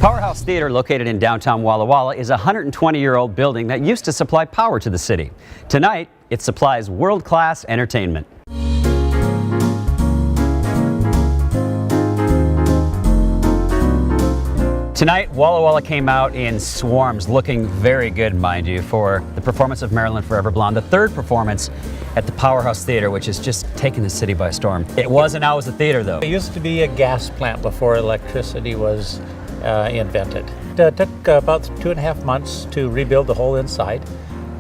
Powerhouse Theatre, located in downtown Walla Walla, is a 120-year-old building that used to supply power to the city. Tonight, it supplies world-class entertainment. Tonight, Walla Walla came out in swarms, looking very good, mind you, for the performance of Marilyn Forever Blonde, the third performance at the Powerhouse Theatre, which has just taken the city by storm. It was and now is a theatre, though. It used to be a gas plant before electricity was invented. It took about 2.5 months to rebuild the whole inside,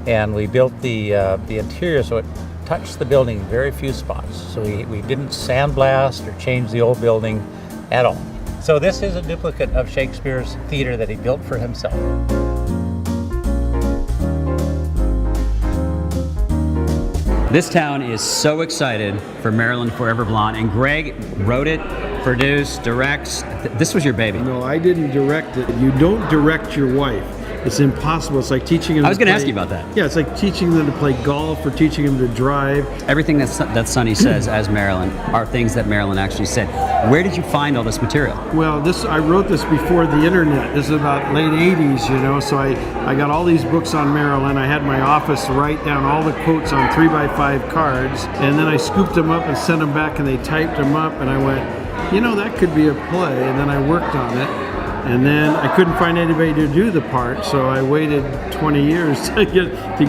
and we built the interior so it touched the building in very few spots. So we didn't sandblast or change the old building at all. So this is a duplicate of Shakespeare's theater that he built for himself. This town is so excited for Marilyn Forever Blonde, and Greg wrote it, produced, directs. This was your baby. No, I didn't direct it. You don't direct your wife. It's impossible. It's like teaching them. I was going to ask you about that. Yeah, it's like teaching them to play golf or teaching them to drive. Everything that Sonny says as Marilyn are things that Marilyn actually said. Where did you find all this material? Well, I wrote this before the internet. This is about late 80s, you know, so I got all these books on Marilyn. I had my office write down all the quotes on 3x5 cards, and then I scooped them up and sent them back, and they typed them up, and I went, you know, that could be a play, and then I worked on it. And then I couldn't find anybody to do the part, so I waited 20 years to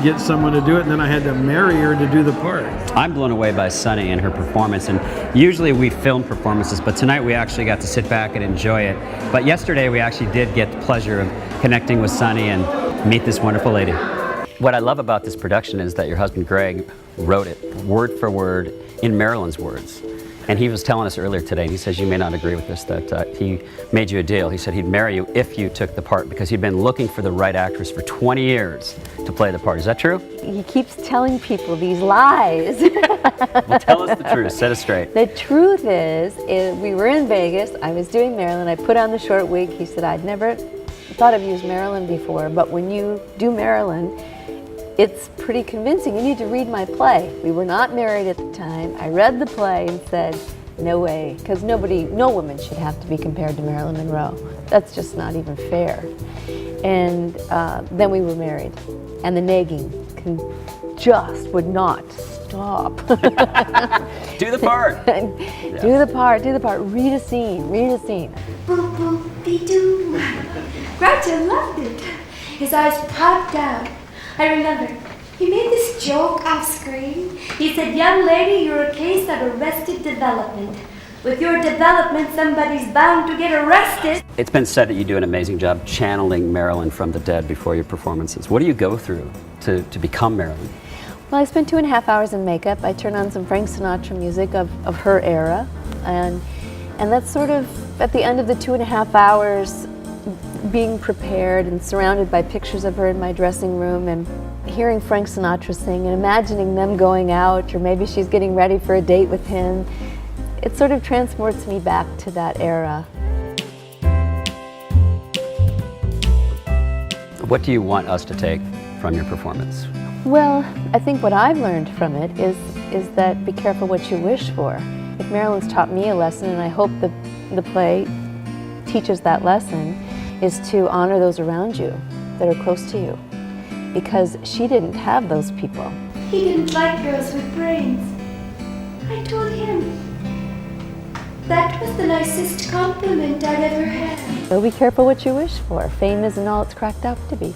get someone to do it, and then I had to marry her to do the part. I'm blown away by Sonny and her performance, and usually we film performances, but tonight we actually got to sit back and enjoy it. But yesterday we actually did get the pleasure of connecting with Sonny and meet this wonderful lady. What I love about this production is that your husband Greg wrote it word for word in Marilyn's words. And he was telling us earlier today, and he says you may not agree with this, that he made you a deal. He said he'd marry you if you took the part, because he'd been looking for the right actress for 20 years to play the part. Is that true? He keeps telling people these lies. Well, tell us the truth. Set us straight. The truth is we were in Vegas. I was doing Marilyn. I put on the short wig. He said, I'd never thought of you as Marilyn before, but when you do Marilyn, it's pretty convincing. You need to read my play. We were not married at the time. I read the play and said, no way, because no woman should have to be compared to Marilyn Monroe. That's just not even fair. And then we were married, and the nagging just would not stop. Do the part. Do the part. Read a scene. Boop, boop, be doo. Groucho loved it. His eyes popped out. I remember, he made this joke off screen. He said, young lady, you're a case of arrested development. With your development, somebody's bound to get arrested. It's been said that you do an amazing job channeling Marilyn from the dead before your performances. What do you go through to become Marilyn? Well, I spent 2.5 hours in makeup. I turn on some Frank Sinatra music of her era. And that's sort of, at the end of the 2.5 hours, being prepared and surrounded by pictures of her in my dressing room and hearing Frank Sinatra sing and imagining them going out, or maybe she's getting ready for a date with him. It sort of transports me back to that era. What do you want us to take from your performance? Well, I think what I've learned from it is that be careful what you wish for. If Marilyn's taught me a lesson, and I hope the play teaches that lesson, is to honor those around you that are close to you, because she didn't have those people. He didn't like girls with brains. I told him that was the nicest compliment I'd ever had. So be careful what you wish for. Fame isn't all it's cracked up to be.